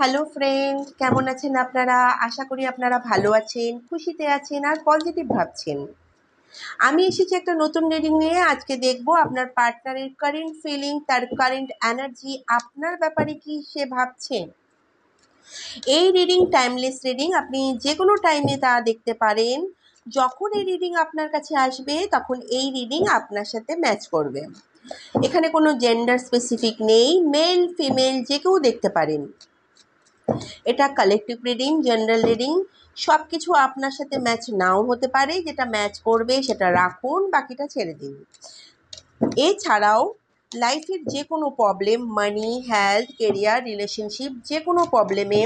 Hello friend, কেমন আছেন আপনারা? আশা করি আপনারা ভালো আছেন, খুশিতে আছেন আর পজিটিভ ভাবছেন। আমি এসেছি একটা নতুন রিডিং নিয়ে। আজকে দেখব আপনার পার্টনারের কারেন্ট ফিলিং, তার কারেন্ট এনার্জি আপনার ব্যাপারে কি সে ভাবছে। এই রিডিং টাইমলেস রিডিং, আপনি যে কোনো টাইমে তা দেখতে পারেন। যখন এই রিডিং আপনার কাছে আসবে তখন এই রিডিং আপনার সাথে ম্যাচ করবে। এখানে কোনো জেন্ডার স্পেসিফিক নেই, মেল ফিমেল যে কেউ দেখতে পারেন। এটা কালেকটিভ রিডিং, জেনারেল রিডিং, সব কিছু আপনার সাথে ম্যাচ নাও হতে পারে। যেটা ম্যাচ করবে সেটা রাখুন, বাকিটা ছেড়ে দিন। এছাড়াও লাইফের যে কোনো প্রবলেম, মানি, হেলথ, কেরিয়ার, রিলেশনশিপ, যে কোনো প্রবলেমে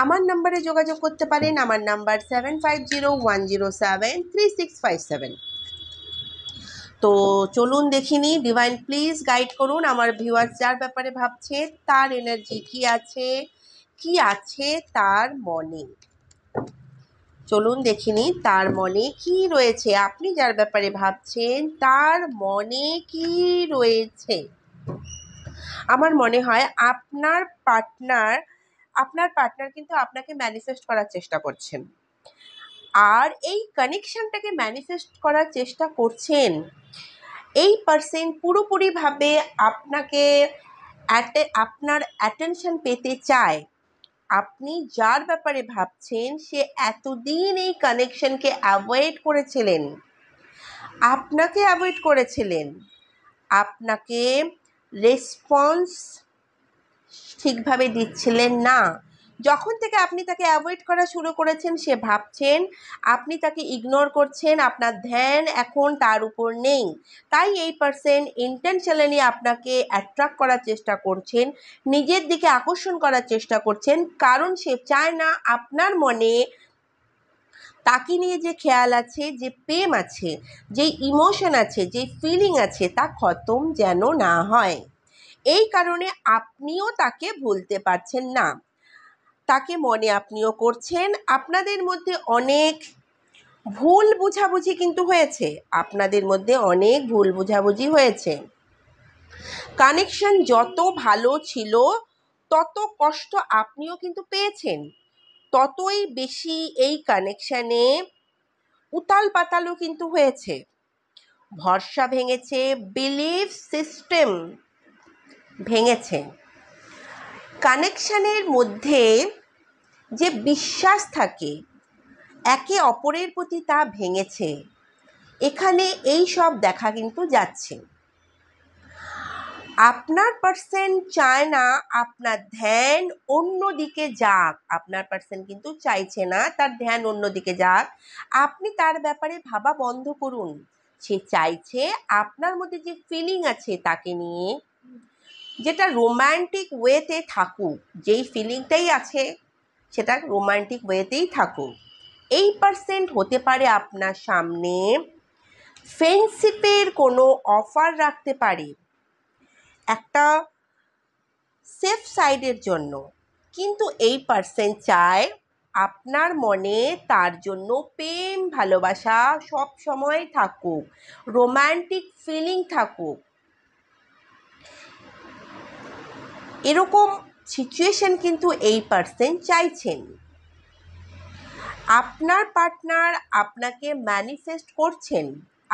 আমার নাম্বারে যোগাযোগ করতে পারেন। আমার নাম্বার 7501073657। তো চলুন দেখিনি, ডিভাইন প্লিজ গাইড করুন আমার ভিউয়ার্স যার ব্যাপারে ভাবছে, তার এনার্জি কি আছে তার মনে। চলুন দেখিনি তার মনে কি রয়েছে, আপনি যার ব্যাপারে ভাবছেন তার মনে কি রয়েছে। আমার মনে হয় আপনার পার্টনার কিন্তু আপনাকে ম্যানিফেস্ট করার চেষ্টা করছেন, আর এই কানেকশনটাকে ম্যানিফেস্ট করার চেষ্টা করছেন। এই পার্সন পুরোপুরিভাবে আপনার অ্যাটেনশন পেতে চায়। আপনি যার ব্যাপারে ভাবছেন সে এতদিন এই কানেকশনকে অ্যাভয়েড করেছিলেন, আপনাকে রেসপন্স ঠিকভাবে দিচ্ছিলেন না। যখন থেকে আপনি তাকে অ্যাভয়েড করা শুরু করেছেন, সে ভাবছেন আপনি তাকে ইগনোর করছেন, আপনার ধ্যান এখন তার উপর নেই। তাই এই পার্সন ইন্টেনশনালি আপনাকে অ্যাট্রাক্ট করার চেষ্টা করছেন, নিজের দিকে আকর্ষণ করার চেষ্টা করছেন, কারণ সে চায় না আপনার মনে তাকে নিয়ে যে খেয়াল আছে, যে প্রেম আছে, যেই ইমোশন আছে, যেই ফিলিং আছে, তা খতম যেন না হয়। এই কারণে আপনিও তাকে ভুলতে পারছেন না, তাকে মনে আপনিও করছেন। আপনাদের মধ্যে অনেক ভুল বোঝাবুঝি কিন্তু হয়েছে, কানেকশন যত ভালো ছিল তত কষ্ট আপনিও কিন্তু পেয়েছেন, ততই বেশি এই কানেকশানে উতাল পাতালও কিন্তু হয়েছে। ভরসা ভেঙেছে, বিলিফ সিস্টেম ভেঙেছে, কানেকশানের মধ্যে যে বিশ্বাস থাকে একে অপরের প্রতি তা ভেঙেছে। এখানে এই সব দেখা কিন্তু যাচ্ছে। আপনার পার্সন চায় না আপনার ধ্যান অন্যদিকে যাক, আপনার পার্সন কিন্তু চাইছে না তার ধ্যান অন্যদিকে যাক। আপনি তার ব্যাপারে ভাবা বন্ধ করুন। সে চাইছে আপনার মধ্যে যে ফিলিং আছে তাকে নিয়ে, যেটা রোম্যান্টিক ওয়েতে থাকুক, যেই ফিলিংটাই আছে সেটা রোম্যান্টিক ওয়েতেই থাকুক। এই পার্সন হতে পারে আপনার সামনে ফ্রেন্ডশিপের কোনো অফার রাখতে পারে, একটা সেফ সাইডের জন্য, কিন্তু এই পার্সন চায় আপনার মনে তার জন্য প্রেম ভালোবাসা সব সময় থাকুক, রোম্যান্টিক ফিলিং থাকুক। এরকম সিচুয়েশন কিন্তু এই পার্সন চাইছেন। আপনার পার্টনার আপনাকে ম্যানিফেস্ট করছেন,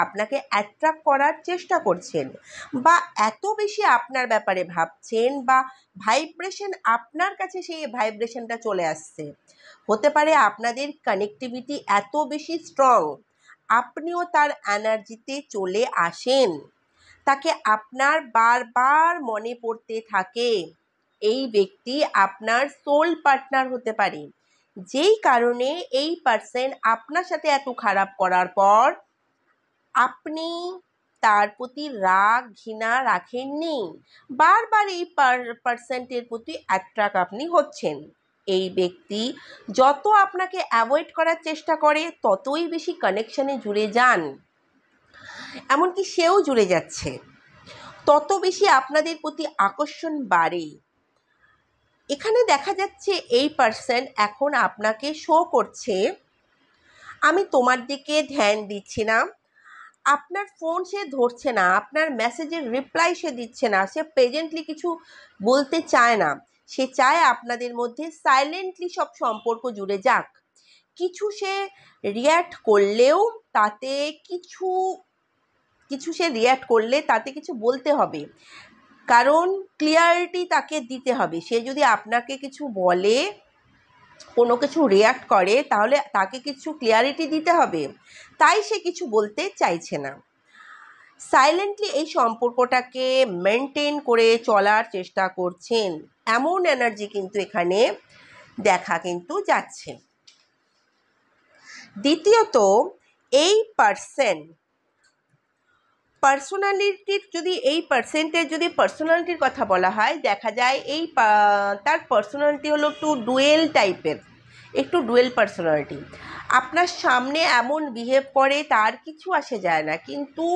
আপনাকে অ্যাট্রাক্ট করার চেষ্টা করছেন, বা এত বেশি আপনার ব্যাপারে ভাবছেন, বা ভাইব্রেশন আপনার কাছে সেই ভাইব্রেশনটা চলে আসছে। হতে পারে আপনাদের কানেক্টিভিটি এত বেশি স্ট্রং, আপনিও তার এনার্জিতে চলে আসেন, তাকে আপনার বারবার মনে পড়তে থাকে। এই ব্যক্তি আপনার সোল পার্টনার হতে পারে, যেই কারণে এই পার্সন আপনার সাথে এত খারাপ করার পর আপনি তার প্রতি রাগ ঘৃণা রাখেননি, বারবার এই পার্সনটির প্রতি অ্যাট্রাক্ট আপনি হচ্ছেন। এই ব্যক্তি যত আপনাকে অ্যাভয়েড করার চেষ্টা করে ততই বেশি কানেকশনে জুড়ে যান, এমনকি সেও জুড়ে যাচ্ছে, তত বেশি আপনাদের প্রতি আকর্ষণ বাড়ে। এখানে দেখা যাচ্ছে এই পার্সন এখন আপনাকে শো করছে, আমি তোমার দিকে ধ্যান দিচ্ছি না, আপনার ফোন সে ধরছে না, আপনার মেসেজের রিপ্লাই সে দিচ্ছে না, সে প্রেজেন্টলি কিছু বলতে চায় না, সে চায় আপনাদের মধ্যে সাইলেন্টলি সব সম্পর্ক জুড়ে যাক। কিছু সে রিয়্যাক্ট করলেও তাতে কিছু সে রিয়্যাক্ট করলে তাতে কিছু বলতে হবে, কারণ ক্লিয়ারিটি তাকে দিতে হবে। সে যদি আপনাকে কিছু বলে, কোনো কিছু রিয়্যাক্ট করে, তাহলে তাকে কিছু ক্লিয়ারিটি দিতে হবে, তাই সে কিছু বলতে চাইছে না। সাইলেন্টলি এই সম্পর্কটাকে মেনটেন করে চলার চেষ্টা করছেন, এমন এনার্জি কিন্তু এখানে দেখা কিন্তু যাচ্ছে। দ্বিতীয়ত, এই পার্সোনালিটির যদি পার্সোনালিটির কথা বলা হয়, দেখা যায় তার পার্সোনালিটি হলো একটু ডুয়েল পার্সোনালিটি। আপনার সামনে এমন বিহেভ করে তার কিছু আসে যায় না, কিন্তু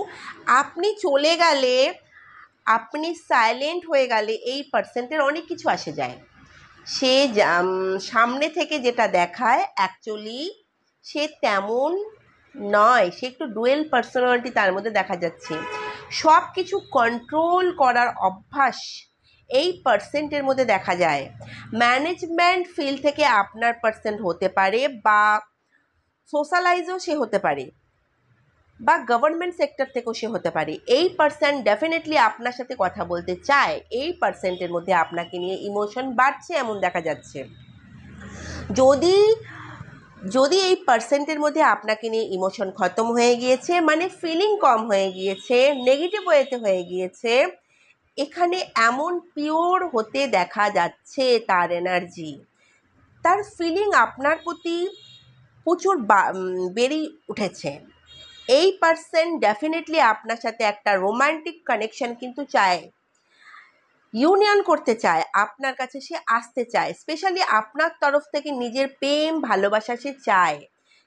আপনি চলে গেলে, আপনি সাইলেন্ট হয়ে গেলে এই পার্সেন্টের অনেক কিছু আসে যায়। সে সামনে থেকে যেটা দেখায় অ্যাকচুয়ালি সে তেমন নয়, সে একটু ডুয়েল পার্সোনালিটি তার মধ্যে দেখা যাচ্ছে। সব কিছু কন্ট্রোল করার অভ্যাস এই পার্সেন্টের মধ্যে দেখা যায়। ম্যানেজমেন্ট ফিল্ড থেকে আপনার পার্সেন্ট হতে পারে, বা সোশ্যালাইজও সে হতে পারে, বা গভর্নমেন্ট সেক্টর থেকেও সে হতে পারে। এই পার্সেন্ট ডেফিনেটলি আপনার সাথে কথা বলতে চায়। এই পার্সেন্টের মধ্যে আপনাকে নিয়ে ইমোশন বাড়ছে এমন দেখা যাচ্ছে। যদি এই পার্সেন্টের মধ্যে আপনাকে নিয়ে ইমোশন খতম হয়ে গিয়েছে, মানে ফিলিং কম হয়ে গিয়েছে, নেগেটিভ ওয়েতে হয়ে গিয়েছে, এখানে এমন পিওর হতে দেখা যাচ্ছে তার এনার্জি, তার ফিলিং আপনার প্রতি প্রচুর বেড়ে উঠেছে। এই পার্সন ডেফিনেটলি আপনার সাথে একটা রোমান্টিক কানেকশন কিন্তু চায়, ইউনিয়ন করতে চায়, আপনার কাছে সে আসতে চায়। স্পেশালি আপনার তরফ থেকে নিজের প্রেম ভালোবাসা সে চায়।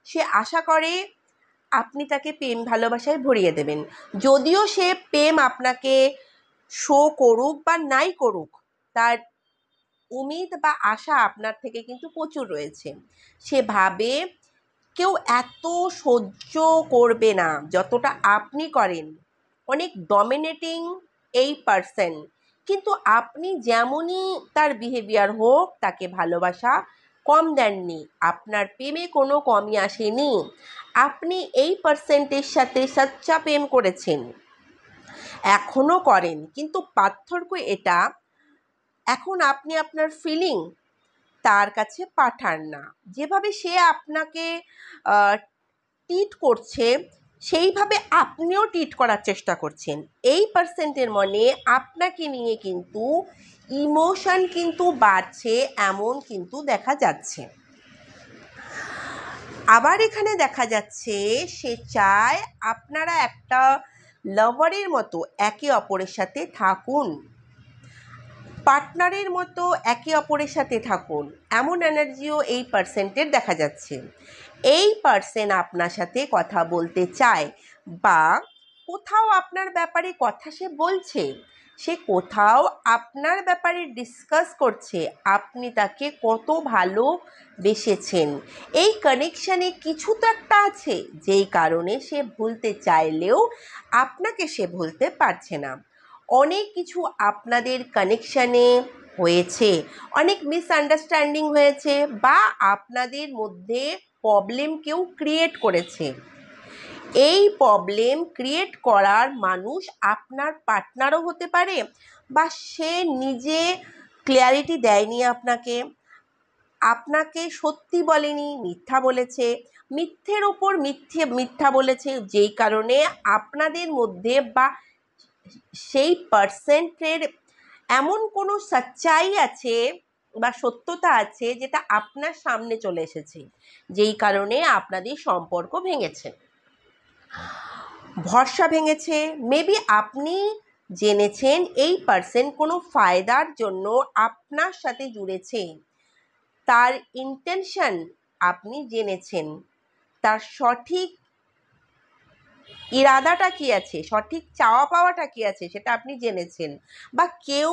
সে আশা করে আপনি তাকে প্রেম ভালোবাসায় ভরিয়ে দেবেন। যদিও সে প্রেম আপনাকে শো করুক বা নাই করুক, তার উমিদ বা আশা আপনার থেকে কিন্তু প্রচুর রয়েছে। সে ভাবে কেউ এত সহ্য করবে না যতটা আপনি করেন। অনেক ডমিনেটিং এই পার্সন, কিন্তু আপনি যেমনই তার বিহেভিয়ার হোক, তাকে ভালোবাসা কম দেননি, আপনার প্রেমে কোনো কমই আসেনি। আপনি এই পার্সেন্টের সাথে সচ্চা প্রেম করেছেন, এখনও করেন, কিন্তু পার্থক্য এটা, এখন আপনি আপনার ফিলিং তার কাছে পাঠান না। যেভাবে সে আপনাকে ট্রিট করছে, সেইভাবে আপনিও ট্রিট করার চেষ্টা করছেন। এই পার্সেন্টের মনে আপনাকে নিয়ে কিন্তু ইমোশন কিন্তু বাড়ছে, এমন কিন্তু দেখা যাচ্ছে। আবার এখানে দেখা যাচ্ছে সে চায় আপনারা একটা লাভারের মতো একে অপরের সাথে থাকুন, পার্টনারের মতো একে অপরের সাথে থাকুন, এমন এনার্জিও এই পার্সেন্টের দেখা যাচ্ছে। এই পার্সন আপনার সাথে কথা বলতে চায়, বা কোথাও আপনার ব্যাপারে কথা সে বলছে, সে কোথাও আপনার ব্যাপারে ডিসকাস করছে, আপনি তাকে কত ভালোবেসেছেন। এই কানেকশানে কিছু তো একটা আছে, যেই কারণে সে ভুলতে চাইলেও আপনাকে সে ভুলতে পারছে না। অনেক কিছু আপনাদের কানেকশানে হয়েছে, অনেক মিসআন্ডারস্ট্যান্ডিং হয়েছে, বা আপনাদের মধ্যে প্রবলেম কেউ ক্রিয়েট করেছে। এই প্রবলেম ক্রিয়েট করার মানুষ আপনার পার্টনারও হতে পারে, বা সে নিজে ক্লিয়ারিটি দেয়নি আপনাকে সত্যি বলেনি, মিথ্যা বলেছে, মিথ্যের ওপর মিথ্যা বলেছে, যেই কারণে আপনাদের মধ্যে বা সেই পার্সেন্টের এমন কোনো সচ্চাই আছে বা সত্যতা আছে যেটা আপনার সামনে চলে এসেছে, যেই কারণে আপনাদের সম্পর্ক ভেঙেছে, ভরসা ভেঙেছে। মেবি আপনি জেনেছেন এই পার্সন কোনো ফায়দার জন্য আপনার সাথে জুড়েছে, তার ইন্টেনশন আপনি জেনেছেন, তার সঠিক ইরাদাটা কী আছে, সঠিক চাওয়া পাওয়াটা কী আছে, সেটা আপনি জেনেছেন। বা কেউ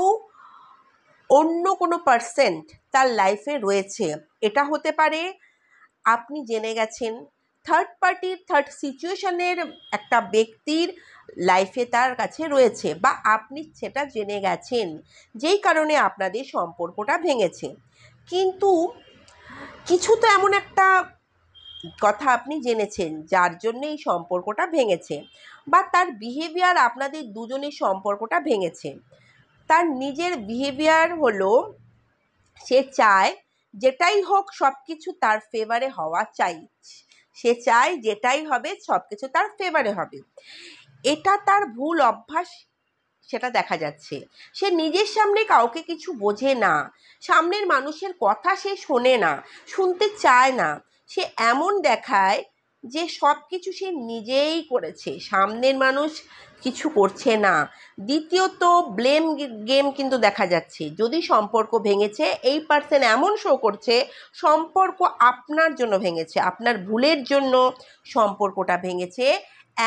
অন্য কোনো পার্সেন্ট তার লাইফে রয়েছে, এটা হতে পারে আপনি জেনে গেছেন। থার্ড সিচুয়েশনের একটা ব্যক্তির লাইফে তার কাছে রয়েছে, বা আপনি সেটা জেনে গেছেন, যেই কারণে আপনাদের সম্পর্কটা ভেঙেছে। কিন্তু কিছু তো এমন একটা কথা আপনি জেনেছেন যার জন্য এই সম্পর্কটা ভেঙেছে, বা তার বিহেভিয়ার আপনাদের দুজনের সম্পর্কটা ভেঙেছে। তার নিজের বিহেভিয়ার হলো, সে চায় যেটাই হোক সব কিছু তার ফেভারে হওয়া চাই, সে চায় যেটাই হবে সব কিছু তার ফেভারে হবে। এটা তার ভুল অভ্যাস, সেটা দেখা যাচ্ছে। সে নিজের সামনে কাউকে কিছু বোঝে না, সামনের মানুষের কথা সে শোনে না, শুনতে চায় না। সে এমন দেখায় যে সব কিছু সে নিজেই করেছে, সামনের মানুষ কিছু করছে না। দ্বিতীয়ত, ব্লেম গেম কিন্তু দেখা যাচ্ছে। যদি সম্পর্ক ভেঙেছে, এই পার্সন এমন শো করছে সম্পর্ক আপনার জন্য ভেঙেছে, আপনার ভুলের জন্য সম্পর্কটা ভেঙেছে,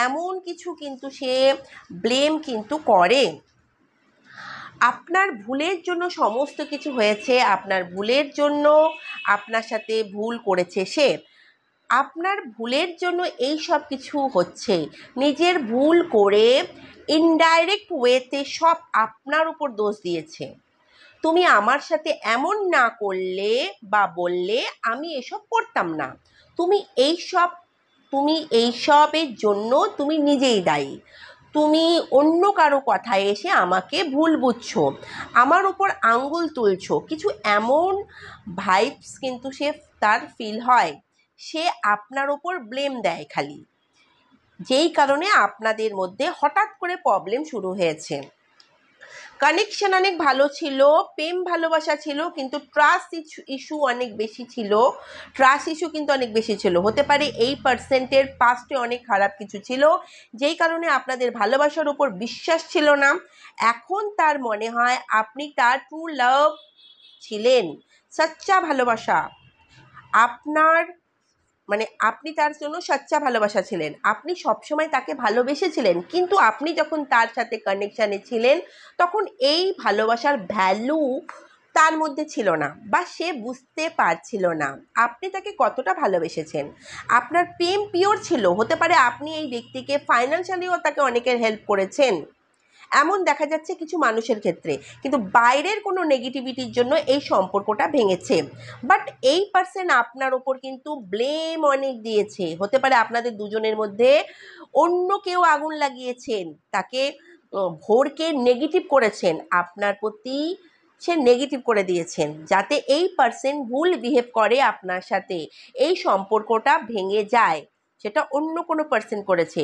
এমন কিছু কিন্তু সে ব্লেম কিন্তু করে। আপনার ভুলের জন্য সমস্ত কিছু হয়েছে, আপনার ভুলের জন্য আপনার সাথে ভুল করেছে সে, আপনার ভুলের জন্য এই সব কিছু হচ্ছে। নিজের ভুল করে ইনডাইরেক্ট ওয়েতে সব আপনার উপর দোষ দিয়েছে। তুমি আমার সাথে এমন না করলে বা বললে আমি এসব করতাম না, তুমি এইসব তুমি এইসবের জন্য তুমি নিজেই দায়ী, তুমি অন্য কারো কথায় এসে আমাকে ভুল বুঝছো, আমার উপর আঙ্গুল তুলছো, কিছু এমন ভাইবস কিন্তু সে তার ফিল হয়। সে আপনার ওপর ব্লেম দেয় খালি, যেই কারণে আপনাদের মধ্যে হঠাৎ করে প্রবলেম শুরু হয়েছে। কানেকশন অনেক ভালো ছিল, প্রেম ভালোবাসা ছিল, কিন্তু ট্রাস্ট ইস্যু অনেক বেশি ছিল। ট্রাস্ট ইস্যু কিন্তু অনেক বেশি ছিল। হতে পারে এই পার্সেন্টের পাস্টে অনেক খারাপ কিছু ছিল, যেই কারণে আপনাদের ভালোবাসার উপর বিশ্বাস ছিল না। এখন তার মনে হয় আপনি তার ট্রু লাভ ছিলেন, সচ্চা ভালোবাসা আপনার, মানে আপনি তার জন্য সচ্চা ভালোবাসা ছিলেন, আপনি সবসময় তাকে ভালোবেসেছিলেন। কিন্তু আপনি যখন তার সাথে কানেকশানে ছিলেন, তখন এই ভালোবাসার ভ্যালু তার মধ্যে ছিল না, বা সে বুঝতে পারছিল না আপনি তাকে কতটা ভালোবেসেছেন। আপনার প্রেম পিওর ছিল, হতে পারে আপনি এই ব্যক্তিকে ফাইন্যান্সিয়ালিও তাকে অনেকের হেল্প করেছেন, এমন দেখা যাচ্ছে কিছু মানুষের ক্ষেত্রে। কিন্তু বাইরের কোনো নেগেটিভিটির জন্য এই সম্পর্কটা ভেঙেছে। বাট এই পার্সন আপনার ওপর কিন্তু ব্লেম অনেক দিয়েছে। হতে পারে আপনাদের দুজনের মধ্যে অন্য কেউ আগুন লাগিয়েছেন, তাকে ভোরকে নেগেটিভ করেছেন, আপনার প্রতি সে নেগেটিভ করে দিয়েছেন, যাতে এই পার্সন ভুল বিহেভ করে আপনার সাথে, এই সম্পর্কটা ভেঙে যায়। সেটা অন্য কোনো পার্সন করেছে,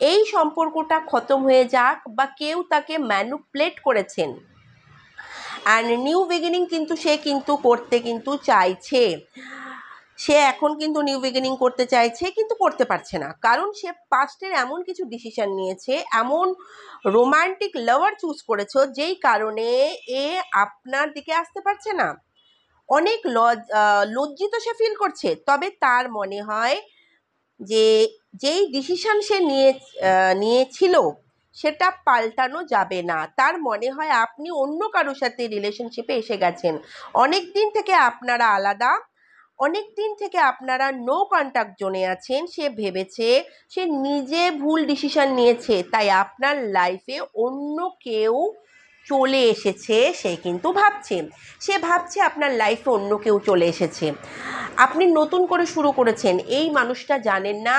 এই সম্পর্কটা খতম হয়ে যাক, বা কেউ তাকে ম্যানিপুলেট করেছেন। অ্যান্ড নিউ বিগিনিং কিন্তু সে কিন্তু করতে কিন্তু চাইছে, সে এখন কিন্তু নিউ বিগিনিং করতে চাইছে, কিন্তু করতে পারছে না, কারণ সে পাস্টের এমন কিছু ডিসিশন নিয়েছে, এমন রোমান্টিক লাভার চুজ করেছো, যেই কারণে এ আপনার দিকে আসতে পারছে না। অনেক লজ্জিত সে ফিল করছে। তবে তার মনে হয় যে যেই ডিসিশন সে নিয়েছিল সেটা পাল্টানো যাবে না। তার মনে হয় আপনি অন্য কারোর সাথে রিলেশনশিপে এসে গেছেন, অনেক দিন থেকে আপনারা আলাদা, অনেক দিন থেকে আপনারা নো কন্ট্যাক্ট জোনে আছেন। সে ভেবেছে সে নিজে ভুল ডিসিশন নিয়েছে, তাই আপনার লাইফে অন্য কেউ চলে এসেছে, সে কিন্তু ভাবছে, সে ভাবছে আপনার লাইফে অন্য কেউ চলে এসেছে, আপনি নতুন করে শুরু করেছেন, এই মানুষটা জানেন না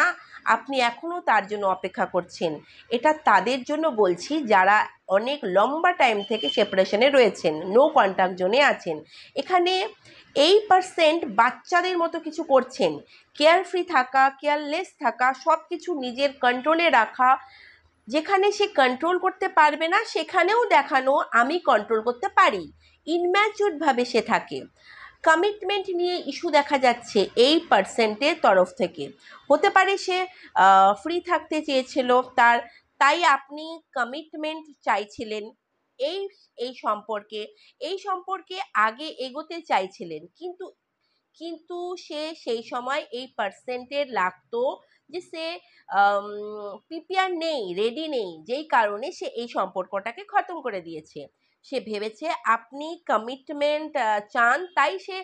আপনি এখনও তার জন্য অপেক্ষা করছেন। এটা তাদের জন্য বলছি যারা অনেক লম্বা টাইম থেকে সেপারেশনে রয়েছেন, নো কন্ট্যাক্ট জোনে আছেন। এখানে এই পার্সেন্ট বাচ্চাদের মতো কিছু করছেন, কেয়ারফ্রি থাকা, কেয়ারলেস থাকা, সব কিছু নিজের কন্ট্রোলে রাখা, যেখানে সে কন্ট্রোল করতে পারবে না সেখানেও দেখানো আমি কন্ট্রোল করতে পারি, ইনম্যাচিউরভাবে সে থাকে। কমিটমেন্ট নিয়ে ইস্যু দেখা যাচ্ছে এই পার্সেন্টের তরফ থেকে। হতে পারে সে ফ্রি থাকতে চেয়েছিল, তাই আপনি কমিটমেন্ট চাইছিলেন এই এই সম্পর্কে, আগে এগোতে চাইছিলেন, কিন্তু কিন্তু সে সেই সময় এই পার্সেন্টের লাগতো যে সে প্রিপেয়ার নেই, রেডি নেই, যেই কারণে সে এই সম্পর্কটাকে খতম করে দিয়েছে। সে ভেবেছে আপনি কমিটমেন্ট চান, তাই সে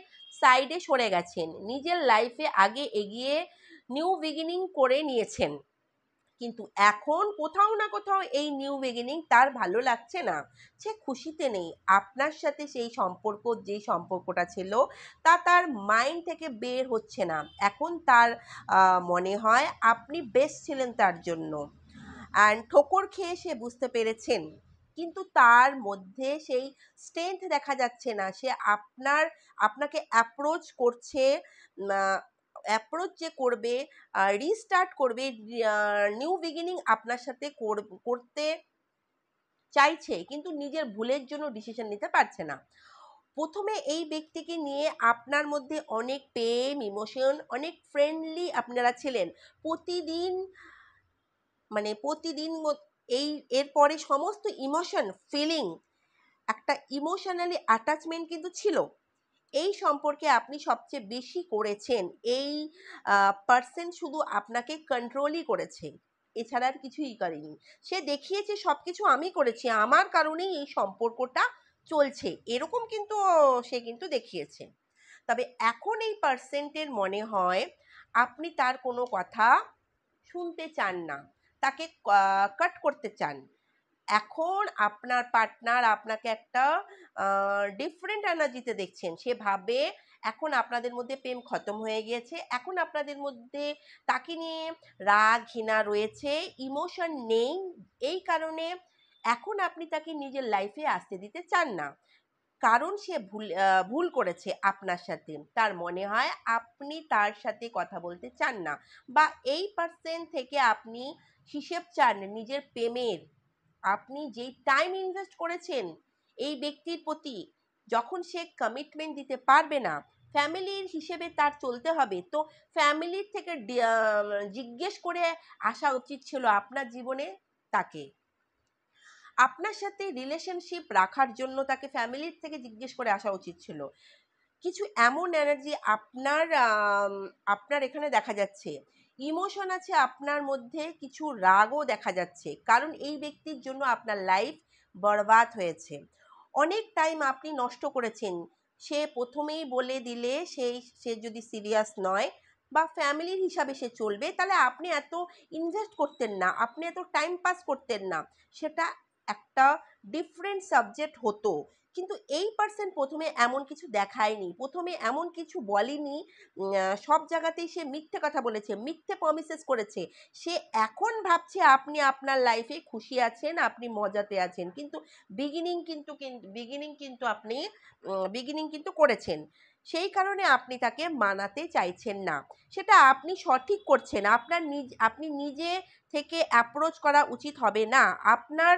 সাইডে সরে গেছেন, নিজের লাইফে আগে এগিয়ে নিউ বিগিনিং করে নিয়েছেন। কিন্তু এখন কোথাও না কোথাও এই নিউ বিগিনিং তার ভালো লাগছে না, সে খুশিতে নেই। আপনার সাথে সেই সম্পর্ক, যে সম্পর্কটা ছিল, তা তার মাইন্ড থেকে বের হচ্ছে না। এখন তার মনে হয় আপনি বেস্ট ছিলেন তার জন্য, অ্যান্ড ঠোকর খেয়ে সে বুঝতে পেরেছেন, কিন্তু তার মধ্যে সেই স্ট্রেংথ দেখা যাচ্ছে না। সে আপনাকে অ্যাপ্রোচ করছে, অ্যাপ্রোচ যে করবে, রিস্টার্ট করবে, নিউ বিগিনিং আপনার সাথে করতে চাইছে, কিন্তু নিজের ভুলের জন্য ডিসিশন নিতে পারছে না। প্রথমে এই ব্যক্তিকে নিয়ে আপনার মধ্যে অনেক প্রেম, ইমোশন, অনেক ফ্রেন্ডলি আপনারা ছিলেন। প্রতিদিন প্রতিদিন এরপরে সমস্ত ইমোশন, ফিলিং, একটা ইমোশনালি অ্যাটাচমেন্ট কিন্তু ছিল। এই সম্পর্কে আপনি সবচেয়ে বেশি করেছেন, এই পার্সন শুধু আপনাকে কন্ট্রোলই করেছে, এছাড়া আর কিছুই করেনি। সে দেখিয়েছে সব কিছু আমি করেছি, আমার কারণেই এই সম্পর্কটা চলছে, এরকম কিন্তু সে কিন্তু দেখিয়েছে। তবে এখন এই পার্সেন্টের মনে হয় আপনি তার কোনো কথা শুনতে চান না, তাকে কাট করতে চান। এখন আপনার পার্টনার আপনাকে একটা ডিফারেন্ট এনার্জিতে দেখছেন। সে ভাবে এখন আপনাদের মধ্যে প্রেম খতম হয়ে গিয়েছে, এখন আপনাদের মধ্যে তাকে নিয়ে রাগ, ঘৃণা রয়েছে, ইমোশন নেই। এই কারণে এখন আপনি তাকে নিজের লাইফে আসতে দিতে চান না, কারণ সে ভুল করেছে আপনার সাথে। তার মনে হয় আপনি তার সাথে কথা বলতে চান না, বা এই পার্সেন্ট থেকে আপনি হিসেব চান নিজের প্রেমের। আপনি যেই টাইম ইনভেস্ট করেছেন এই ব্যক্তির প্রতি, যখন সে কমিটমেন্ট দিতে পারবে না, ফ্যামিলির হিসেবে তার চলতে হবে, তো ফ্যামিলির থেকে জিজ্ঞেস করে আসা উচিত ছিল আপনার জীবনে তাকে। আপনার সাথে রিলেশনশিপ রাখার জন্য তাকে ফ্যামিলির থেকে জিজ্ঞেস করে আসা উচিত ছিল। কিছু এমন এনার্জি আপনার এখানে দেখা যাচ্ছে, ইমোশন আছে আপনার মধ্যে, কিছু রাগও দেখা যাচ্ছে, কারণ এই ব্যক্তির জন্য আপনার লাইফ বরবাদ হয়েছে। অনেক টাইম আপনি নষ্ট করেছেন। সে প্রথমেই বলে দিলে সে যদি সিরিয়াস নয় বা ফ্যামিলির হিসাবে সে চলবে, তাহলে আপনি এত ইনভেস্ট করতেন না, আপনি এত টাইম পাস করতেন না, সেটা একটা ডিফারেন্ট সাবজেক্ট হতো। কিন্তু এই পার্সন প্রথমে এমন কিছু দেখায়নি, প্রথমে এমন কিছু বলেনি। সব জায়গাতেই সে মিথ্যে কথা বলেছে, মিথ্যে প্রমিসেস করেছে। সে এখন ভাবছে আপনি আপনার লাইফে খুশি আছেন, আপনি মজাতে আছেন, কিন্তু বিগিনিং কিন্তু করেছেন। সেই কারণে আপনি তাকে মানাতে চাইছেন না, সেটা আপনি সঠিক করছেন। আপনি নিজে থেকে অ্যাপ্রোচ করা উচিত হবে না, আপনার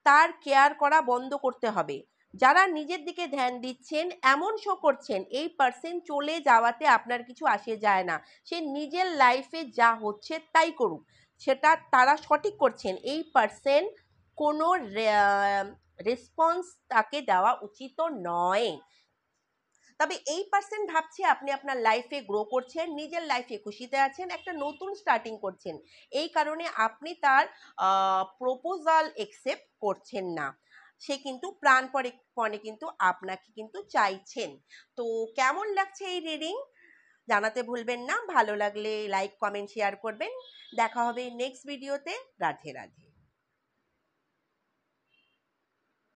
তার কেয়ার করা বন্ধ করতে হবে। যারা নিজের দিকে ধ্যান দিচ্ছেন, এমন শো করছেন, এই পার্সন চলে যাওয়াতে আপনার কিছু আসে যায় না, সে নিজের লাইফে যা হচ্ছে তাই করুক, সেটা তারা সঠিক করছেন। এই পার্সন কোনো রেসপন্স তাকে দেওয়া উচিত নয়। তবে এই পার্সন ভাবছে আপনি আপনার লাইফে গ্রো করছেন, নিজের লাইফে খুশিতে আছেন, একটা নতুন স্টার্টিং করছেন, এই কারণে আপনি তার প্রপোজাল একসেপ্ট করছেন না। সে কিন্তু প্রাণপণে কিন্তু আপনাকে কিন্তু চাইছেন। তো কেমন লাগছে এই রিডিং জানাতে ভুলবেন না, ভালো লাগলে লাইক, কমেন্ট, শেয়ার করবেন। দেখা হবে নেক্সট ভিডিওতে। রাধে রাধে।